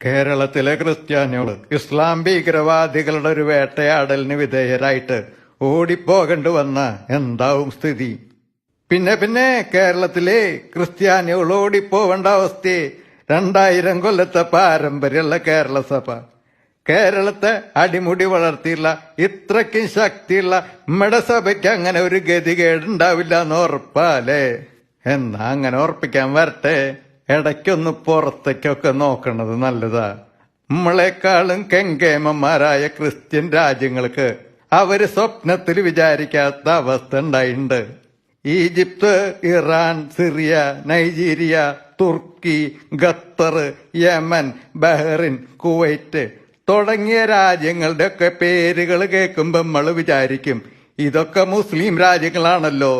കേരളത്തിലെ ക്രിസ്ത്യാനികള് ഇസ്ലാം ഭീകരവാദികളുടെ ഒരു വേട്ടയാടലിന് വിധേയരായിട്ട് ഓടിപ്പോകേണ്ടി വന്ന എന്താവും സ്ഥിതി? പിന്നെ കേരളത്തിലെ ക്രിസ്ത്യാനികൾ ഓടിപ്പോവേണ്ട അവസ്ഥയെ 2000 കൊല്ലത്തെ പാരമ്പര്യമുള്ള കേരള സഭ കേരളത്തെ അടിമുടി വളർത്തിയുള്ള ഇത്രയ്ക്കും ശക്തിയുള്ള നമ്മുടെ സഭയ്ക്ക് അങ്ങനെ ഒരു ഗതികേടുണ്ടാവില്ല എന്ന് ഉറപ്പാലേ? എന്നാ അങ്ങനെ ഉറപ്പിക്കാൻ വരട്ടെ. ഇടയ്ക്കൊന്ന് പുറത്തേക്കൊക്കെ നോക്കണത് നല്ലതാ. നമ്മളെക്കാളും കെങ്കേമന്മാരായ ക്രിസ്ത്യൻ രാജ്യങ്ങൾക്ക് അവര് സ്വപ്നത്തിൽ വിചാരിക്കാത്ത അവസ്ഥ ഉണ്ടായിട്ടുണ്ട്. ഈജിപ്ത്, ഇറാൻ, സിറിയ, നൈജീരിയ, തുർക്കി, ഖത്തർ, യമൻ, ബഹ്റിൻ, കുവൈറ്റ് തുടങ്ങിയ രാജ്യങ്ങളുടെ ഒക്കെ പേരുകൾ കേൾക്കുമ്പോൾ നമ്മൾ വിചാരിക്കും ഇതൊക്കെ മുസ്ലിം രാജ്യങ്ങളാണല്ലോ.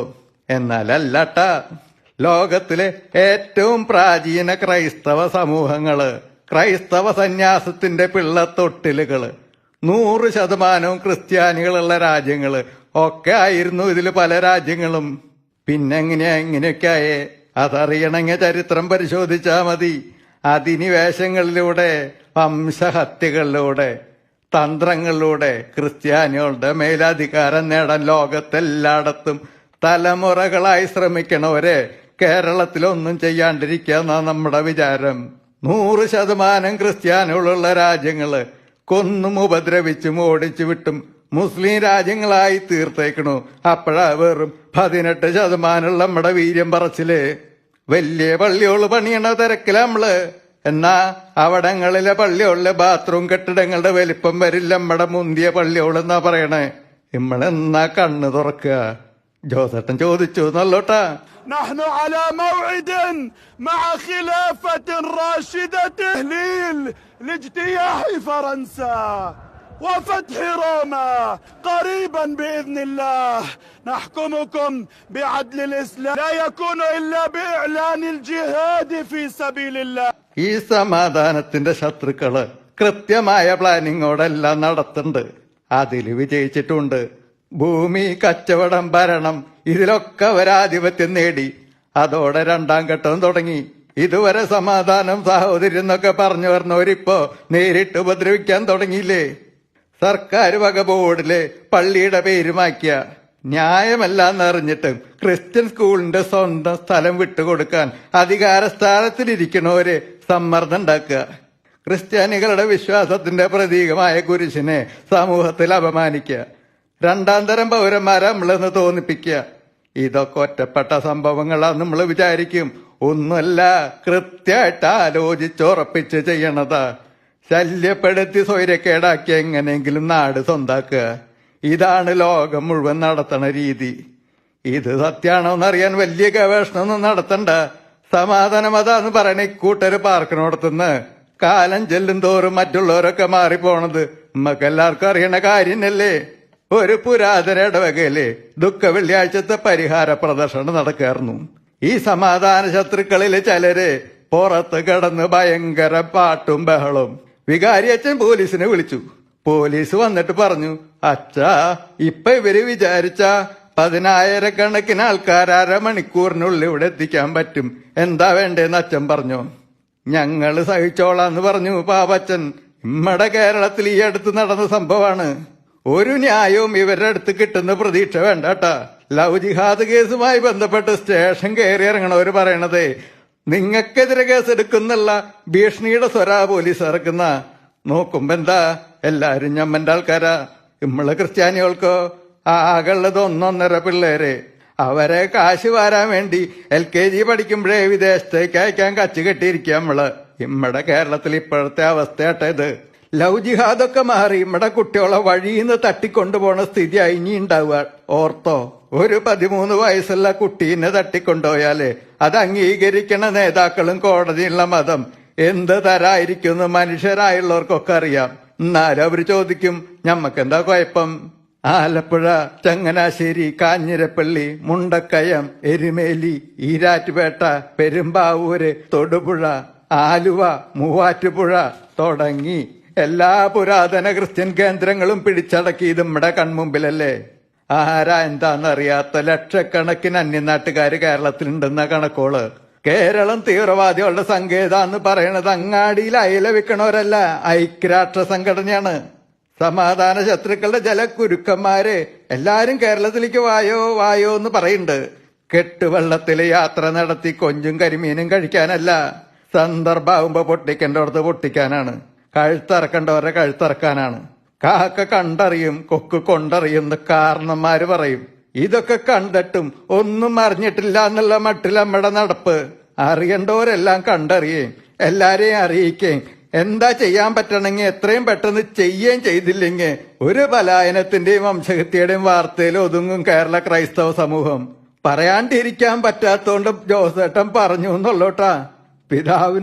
എന്നാലല്ലട്ടാ. ലോകത്തിലെ ഏറ്റവും പ്രാചീന ക്രൈസ്തവ സമൂഹങ്ങള്, ക്രൈസ്തവ സന്യാസത്തിന്റെ പിള്ളത്തൊട്ടിലുകള്, 100% ക്രിസ്ത്യാനികളുള്ള രാജ്യങ്ങള് ഒക്കെ ആയിരുന്നു ഇതിൽ പല രാജ്യങ്ങളും. പിന്നെങ്ങനെയാ ഇങ്ങനെയൊക്കെ ആയേ? അതറിയണമെങ്കിൽ ചരിത്രം പരിശോധിച്ചാ മതി. അധിനിവേശങ്ങളിലൂടെ, വംശഹത്യകളിലൂടെ, തന്ത്രങ്ങളിലൂടെ ക്രിസ്ത്യാനികളുടെ മേലധികാരം നേടാൻ ലോകത്തെല്ലായിടത്തും തലമുറകളായി ശ്രമിക്കണവരെ കേരളത്തിലൊന്നും ചെയ്യാണ്ടിരിക്കാന്നാ നമ്മുടെ വിചാരം. 100% ക്രിസ്ത്യാനികളുള്ള രാജ്യങ്ങള് കൊന്നും ഉപദ്രവിച്ചും ഓടിച്ചു വിട്ടും മുസ്ലിം രാജ്യങ്ങളായി തീർത്തേക്കണു. അപ്പോഴാ വെറും 18% നമ്മുടെ വീര്യം പറച്ചില്. വലിയ പള്ളിയോള് പണിയണ തിരക്കില നമ്മള്. എന്നാ അവിടങ്ങളിലെ പള്ളിയോളിലെ ബാത്റൂം കെട്ടിടങ്ങളുടെ വലിപ്പം വരില്ല നമ്മുടെ മുന്തിയ പള്ളിയോളെന്നാ പറയണേ. നമ്മളെന്നാ കണ്ണു തുറക്കുക? ജോസേട്ടൻ ചോദിച്ചു നല്ലോട്ടാ. نحن على موعد مع خلافة راشدة تهليل لاجتياح فرنسا وفتح روما قريبا بإذن الله. نحكمكم بعدل الإسلام لا يكون إلا بإعلان الجهاد في سبيل الله. ഈ സമാധാനത്തിന്റെ ശത്രുക്കള് കൃത്യമായ പ്ലാനിങ്ങോടെല്ലാം നടത്തുന്നുണ്ട്. അതില് വിജയിച്ചിട്ടുണ്ട്. ഭൂമി, കച്ചവടം, ഭരണം ഇതിലൊക്കെ അവരാധിപത്യം നേടി. അതോടെ 2ാം ഘട്ടം തുടങ്ങി. ഇതുവരെ സമാധാനം, സാഹോദര്യം എന്നൊക്കെ പറഞ്ഞു വരുന്നവരിപ്പോ നേരിട്ട് ഉപദ്രവിക്കാൻ തുടങ്ങിയില്ലേ? സർക്കാർ വക ബോർഡില് പള്ളിയുടെ പേര് മാറ്റിയ ന്യായമല്ലാന്നറിഞ്ഞിട്ടും ക്രിസ്ത്യൻ സ്കൂളിന്റെ സ്വന്തം സ്ഥലം വിട്ടുകൊടുക്കാൻ അധികാര സ്ഥാനത്തിലിരിക്കണവര് സമ്മർദ്ദം ഉണ്ടാക്കുക. ക്രിസ്ത്യാനികളുടെ വിശ്വാസത്തിന്റെ പ്രതീകമായ കുരിശിനെ സമൂഹത്തിൽ അപമാനിക്കുക. 2ാം തരം പൗരന്മാരെ നമ്മളെന്ന് തോന്നിപ്പിക്കുക. ഇതൊക്കെ ഒറ്റപ്പെട്ട സംഭവങ്ങളാന്ന് നമ്മൾ വിചാരിക്കും. ഒന്നുമല്ല, കൃത്യമായിട്ട് ആലോചിച്ചുറപ്പിച്ച് ചെയ്യണതാ. ശല്യപ്പെടുത്തി സ്വൈര്യക്കേടാക്കി എങ്ങനെയെങ്കിലും നാട് സ്വന്താക്കുക. ഇതാണ് ലോകം മുഴുവൻ നടത്തണ രീതി. ഇത് സത്യാണോന്നറിയാൻ വലിയ ഗവേഷണമൊന്നും നടത്തണ്ട. സമാധാനം അതാന്ന് പറയണ ഇക്കൂട്ടര് പാർക്കണോടത്തുനിന്ന് കാലം ചെല്ലും തോറും മറ്റുള്ളവരൊക്കെ മാറിപ്പോണത് നമുക്കെല്ലാവർക്കും അറിയണ കാര്യന്നല്ലേ? ഒരു പുരാതന ഇടവകയില് ദുഃഖ വെള്ളിയാഴ്ചത്തെ പരിഹാര പ്രദർശനം നടക്കായിരുന്നു. ഈ സമാധാന ശത്രുക്കളില് ചിലര് പുറത്ത് കിടന്ന് ഭയങ്കര പാട്ടും ബഹളവും. വികാരി അച്ഛൻ പോലീസിനെ വിളിച്ചു. പോലീസ് വന്നിട്ട് പറഞ്ഞു, അച്ഛാ, ഇപ്പൊ ഇവര് വിചാരിച്ച 10,000 ആൾക്കാർ അരമണിക്കൂറിനുള്ളിൽ ഇവിടെ എത്തിക്കാൻ പറ്റും. എന്താ വേണ്ടേന്ന് അച്ഛൻ പറഞ്ഞു. ഞങ്ങള് സഹിച്ചോളാന്ന് പറഞ്ഞു പാപ്പച്ചൻ. നമ്മടെ കേരളത്തിൽ ഈ അടുത്ത് നടന്ന സംഭവമാണ്. ഒരു ന്യായവും ഇവരുടെ അടുത്ത് കിട്ടുന്ന പ്രതീക്ഷ വേണ്ടട്ടാ. ലവ് ജിഹാദ് കേസുമായി ബന്ധപ്പെട്ട് സ്റ്റേഷൻ കയറി ഇറങ്ങണവര് പറയണതേ നിങ്ങൾക്കെതിരെ കേസെടുക്കുന്നുള്ള ഭീഷണിയുടെ സ്വരാ പോലീസ് ഇറക്കുന്ന. നോക്കുമ്പോ എന്താ എല്ലാരും ഞമ്മന്റെ ആൾക്കാരാ. നമ്മള് ക്രിസ്ത്യാനികൾക്കോ ആകെയുള്ളത് 1-1.5 പിള്ളേര്. അവരെ കാശ് വാരാൻ വേണ്ടി LKG പഠിക്കുമ്പോഴേ വിദേശത്തേക്ക് അയക്കാൻ കച്ചു കെട്ടിയിരിക്കുക നമ്മള്. നമ്മടെ കേരളത്തിൽ ഇപ്പോഴത്തെ അവസ്ഥയാട്ടത്. ലവ് ജിഹാദൊക്കെ മാറി നമ്മുടെ കുട്ടികളെ വഴിയിന്ന് തട്ടിക്കൊണ്ടുപോണ സ്ഥിതി ഇനി ഉണ്ടാവുക. ഓർത്തോ, ഒരു 13 വയസ്സുള്ള കുട്ടീനെ തട്ടിക്കൊണ്ടുപോയാല് അത് അംഗീകരിക്കണ നേതാക്കളും കോടതിയുള്ള മതം എന്ത് തരായിരിക്കുന്നു മനുഷ്യരായുള്ളവർക്കൊക്കെ അറിയാം. എന്നാലും അവര് ചോദിക്കും ഞമ്മക്കെന്താ കുഴപ്പം? ആലപ്പുഴ, ചങ്ങനാശ്ശേരി, കാഞ്ഞിരപ്പള്ളി, മുണ്ടക്കയം, എരുമേലി, ഈരാറ്റുപേട്ട, പെരുമ്പാവൂര്, തൊടുപുഴ, ആലുവ, മൂവാറ്റുപുഴ തുടങ്ങി എല്ലാ പുരാതന ക്രിസ്ത്യൻ കേന്ദ്രങ്ങളും പിടിച്ചടക്കിയത് നമ്മുടെ കൺമുമ്പിലല്ലേ? ആരാ എന്താന്നറിയാത്ത ലക്ഷക്കണക്കിന് അന്യനാട്ടുകാര് കേരളത്തിലുണ്ടെന്ന കണക്കോള്. കേരളം തീവ്രവാദികളുടെ സങ്കേതാന്ന് പറയണത് അങ്ങാടിയിൽ അയല വിൽക്കണവരല്ല, ഐക്യരാഷ്ട്ര സംഘടനയാണ്. സമാധാന ശത്രുക്കളുടെ ജലക്കുരുക്കന്മാര് എല്ലാരും കേരളത്തിലേക്ക് വായോ വായോ എന്ന് പറയുന്നുണ്ട്. കെട്ടുവെള്ളത്തില് യാത്ര നടത്തി കൊഞ്ചും കരിമീനും കഴിക്കാനല്ല, സന്ദർഭാവുമ്പോ പൊട്ടിക്കേണ്ടവർക്ക് പൊട്ടിക്കാനാണ്, കഴുത്തറക്കേണ്ടവരുടെ കഴുത്തറക്കാനാണ്. കാക്ക കണ്ടറിയും കൊക്ക് കൊണ്ടറിയും എന്ന് കാരണന്മാര് പറയും. ഇതൊക്കെ കണ്ടിട്ടും ഒന്നും അറിഞ്ഞിട്ടില്ല എന്നുള്ള മട്ടിൽ നമ്മുടെ നടപ്പ്. അറിയണ്ടവരെല്ലാം കണ്ടറിയേം എല്ലാരെയും അറിയിക്കുകയും എന്താ ചെയ്യാൻ പറ്റണമെങ്കിൽ എത്രയും പെട്ടെന്ന് ചെയ്യുകയും ചെയ്തില്ലെങ്കിൽ ഒരു പലായനത്തിന്റെയും വംശഹത്യയുടെയും വാർത്തയിൽ ഒതുങ്ങും കേരള ക്രൈസ്തവ സമൂഹം. പറയാണ്ടിരിക്കാൻ പറ്റാത്തോണ്ട് ജോസേട്ടൻ പറഞ്ഞു എന്നുള്ളൂട്ടാ. പിതാവിന്